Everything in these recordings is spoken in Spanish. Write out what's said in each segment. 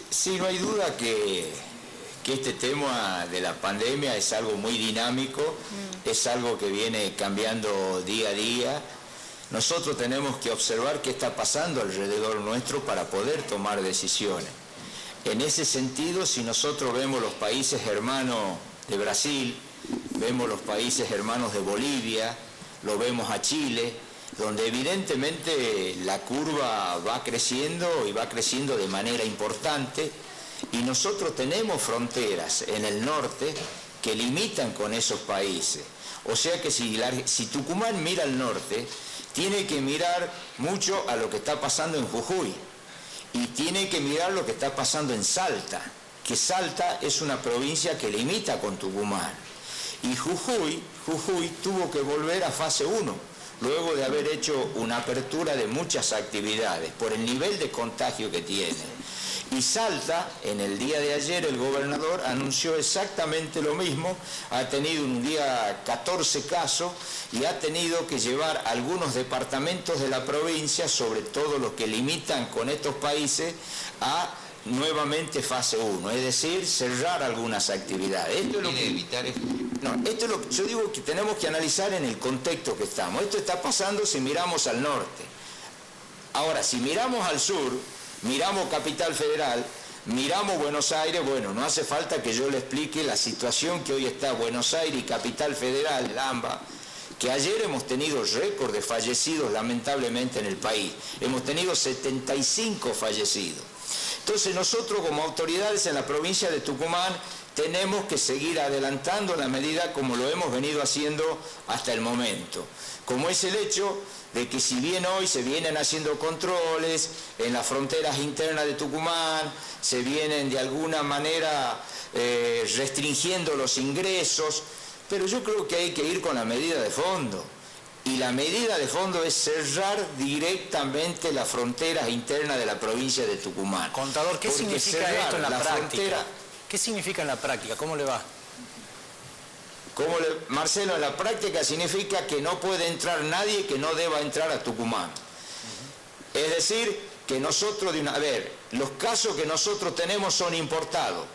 Sí, no hay duda que este tema de la pandemia es algo muy dinámico, es algo que viene cambiando día a día. Nosotros tenemos que observar qué está pasando alrededor nuestro para poder tomar decisiones. En ese sentido, si nosotros vemos los países hermanos de Brasil, vemos los países hermanos de Bolivia, lo vemos a Chile, donde evidentemente la curva va creciendo y va creciendo de manera importante, y nosotros tenemos fronteras en el norte que limitan con esos países. O sea que si Tucumán mira al norte, tiene que mirar mucho a lo que está pasando en Jujuy, y tiene que mirar lo que está pasando en Salta, que Salta es una provincia que limita con Tucumán. Y Jujuy tuvo que volver a fase 1, luego de haber hecho una apertura de muchas actividades, por el nivel de contagio que tiene. Y Salta, en el día de ayer, el gobernador anunció exactamente lo mismo, ha tenido un día 14 casos y ha tenido que llevar algunos departamentos de la provincia, sobre todo los que limitan con estos países, a nuevamente fase 1, es decir, cerrar algunas actividades. Esto es lo que evitar esto. No, esto es lo que yo digo que tenemos que analizar en el contexto que estamos. Esto está pasando si miramos al norte. Ahora, si miramos al sur, miramos Capital Federal, miramos Buenos Aires, bueno, no hace falta que yo le explique la situación que hoy está Buenos Aires y Capital Federal, el AMBA, que ayer hemos tenido récord de fallecidos lamentablemente en el país. Hemos tenido 75 fallecidos. Entonces nosotros como autoridades en la provincia de Tucumán tenemos que seguir adelantando la medida como lo hemos venido haciendo hasta el momento. Como es el hecho de que si bien hoy se vienen haciendo controles en las fronteras internas de Tucumán, se vienen de alguna manera restringiendo los ingresos, pero yo creo que hay que ir con la medida de fondo. Y la medida de fondo es cerrar directamente las fronteras internas de la provincia de Tucumán. Contador, ¿qué significa esto en la práctica? ¿Qué significa en la práctica? ¿Cómo le va? Marcelo, en la práctica significa que no puede entrar nadie que no deba entrar a Tucumán. Es decir, que nosotros, los casos que nosotros tenemos son importados,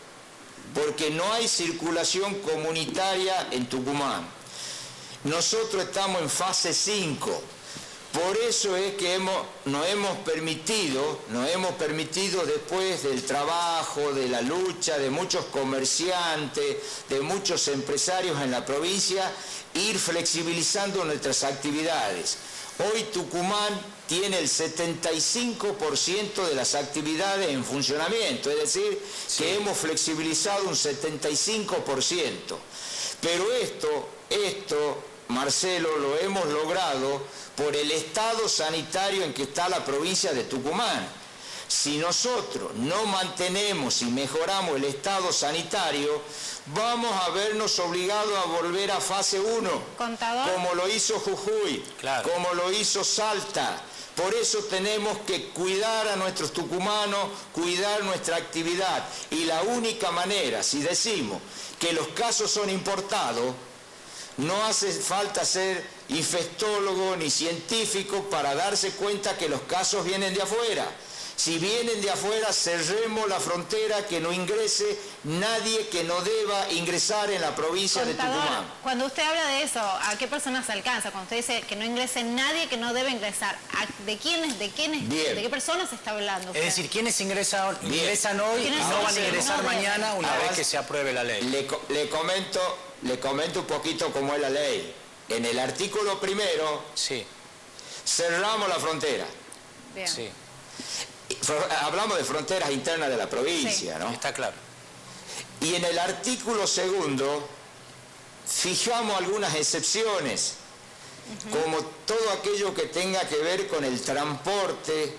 porque no hay circulación comunitaria en Tucumán. Nosotros estamos en fase 5, por eso es que nos hemos permitido después del trabajo, de la lucha de muchos comerciantes, de muchos empresarios en la provincia, ir flexibilizando nuestras actividades. Hoy Tucumán tiene el 75% de las actividades en funcionamiento, es decir, que hemos flexibilizado un 75%. Pero esto, Marcelo, lo hemos logrado por el estado sanitario en que está la provincia de Tucumán. Si nosotros no mantenemos y mejoramos el estado sanitario, vamos a vernos obligados a volver a fase 1, ¿Contador? Como lo hizo Jujuy, claro, como lo hizo Salta. Por eso tenemos que cuidar a nuestros tucumanos, cuidar nuestra actividad. Y la única manera, si decimos que los casos son importados, no hace falta ser infectólogo ni científico para darse cuenta que los casos vienen de afuera. Si vienen de afuera, cerremos la frontera, que no ingrese nadie que no deba ingresar en la provincia de Tucumán. Cuando usted habla de eso, ¿a qué personas se alcanza? Cuando usted dice que no ingrese nadie que no debe ingresar, ¿de qué personas se está hablando usted? Es decir, ¿quiénes ingresan hoy y no van a ingresar mañana una vez que se apruebe la ley? Le comento un poquito cómo es la ley. En el artículo 1, cerramos la frontera. Bien. Sí. Hablamos de fronteras internas de la provincia, ¿no? Está claro. Y en el artículo 2 fijamos algunas excepciones, como todo aquello que tenga que ver con el transporte,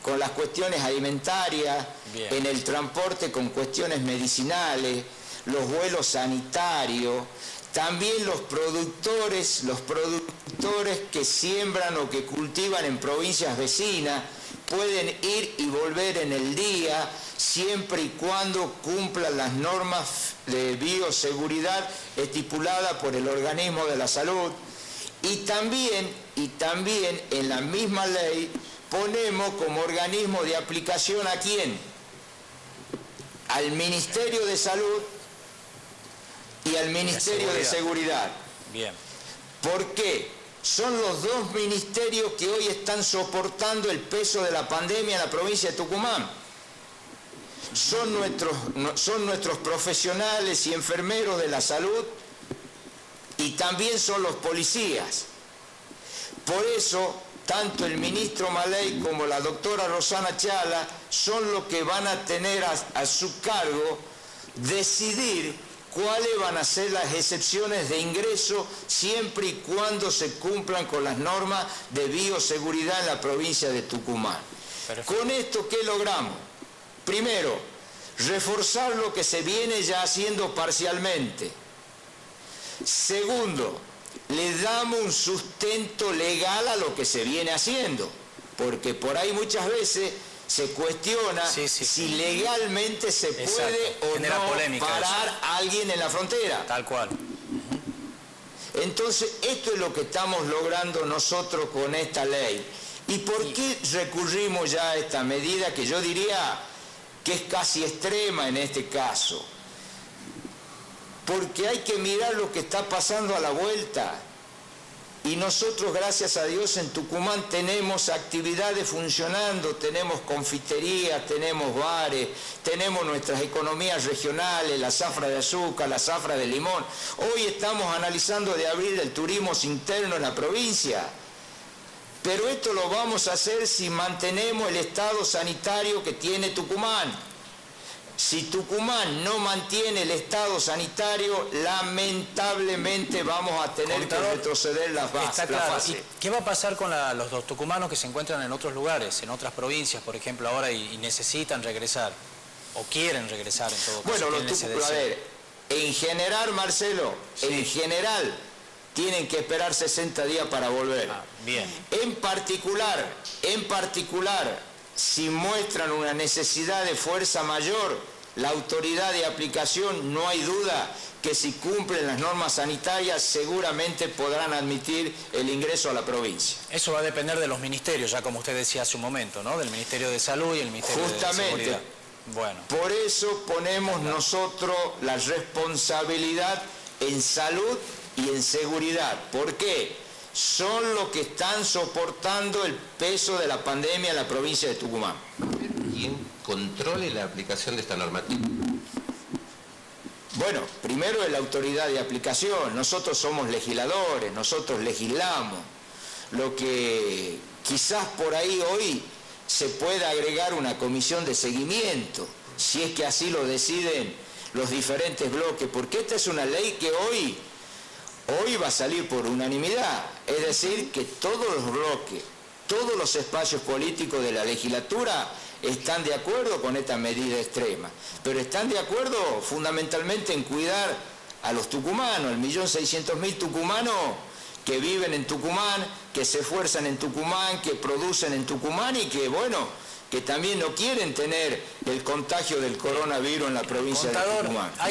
con las cuestiones alimentarias, en el transporte con cuestiones medicinales, los vuelos sanitarios, también los productores que siembran o que cultivan en provincias vecinas, pueden ir y volver en el día, siempre y cuando cumplan las normas de bioseguridad estipuladas por el organismo de la salud. Y también en la misma ley ponemos como organismo de aplicación ¿a quién? al Ministerio de Salud y al Ministerio de Seguridad. Bien. ¿Por qué? Son los dos ministerios que hoy están soportando el peso de la pandemia en la provincia de Tucumán. Son nuestros profesionales y enfermeros de la salud y también son los policías. Por eso, tanto el ministro Maley como la doctora Rosana Chala son los que van a tener a su cargo decidir cuáles van a ser las excepciones de ingreso siempre y cuando se cumplan con las normas de bioseguridad en la provincia de Tucumán. Perfecto. Con esto, ¿qué logramos? Primero, reforzar lo que se viene ya haciendo parcialmente. Segundo, le damos un sustento legal a lo que se viene haciendo, porque por ahí muchas veces se cuestiona si legalmente se puede o no parar a alguien en la frontera. Tal cual. Entonces, esto es lo que estamos logrando nosotros con esta ley. ¿Y por qué recurrimos ya a esta medida que yo diría que es casi extrema en este caso? Porque hay que mirar lo que está pasando a la vuelta. Y nosotros, gracias a Dios, en Tucumán tenemos actividades funcionando, tenemos confiterías, tenemos bares, tenemos nuestras economías regionales, la zafra de azúcar, la zafra de limón. Hoy estamos analizando de abrir el turismo interno en la provincia. Pero esto lo vamos a hacer si mantenemos el estado sanitario que tiene Tucumán. Si Tucumán no mantiene el estado sanitario, lamentablemente vamos a tener que retroceder las bases. ¿Y qué va a pasar con los tucumanos que se encuentran en otros lugares, en otras provincias, por ejemplo, ahora y necesitan regresar? ¿O quieren regresar en todo caso? Bueno, los tucumanos, a ver, en general, Marcelo, en general, tienen que esperar 60 días para volver. Bien. En particular, si muestran una necesidad de fuerza mayor, la autoridad de aplicación, no hay duda que si cumplen las normas sanitarias seguramente podrán admitir el ingreso a la provincia. Eso va a depender de los ministerios, ya como usted decía hace un momento, ¿no? Del Ministerio de Salud y el Ministerio de Seguridad. Bueno. Por eso ponemos nosotros la responsabilidad en salud y en seguridad. ¿Por qué? Son los que están soportando el peso de la pandemia en la provincia de Tucumán. ¿Quién controle la aplicación de esta normativa? Bueno, primero es la autoridad de aplicación. Nosotros somos legisladores, nosotros legislamos. Lo que quizás por ahí hoy se pueda agregar una comisión de seguimiento, si es que así lo deciden los diferentes bloques, porque esta es una ley que hoy va a salir por unanimidad, es decir, que todos los bloques, todos los espacios políticos de la legislatura están de acuerdo con esta medida extrema, pero están de acuerdo fundamentalmente en cuidar a los tucumanos, el 1.600.000 tucumanos que viven en Tucumán, que se esfuerzan en Tucumán, que producen en Tucumán y que, bueno, que también no quieren tener el contagio del coronavirus en la provincia de Tucumán.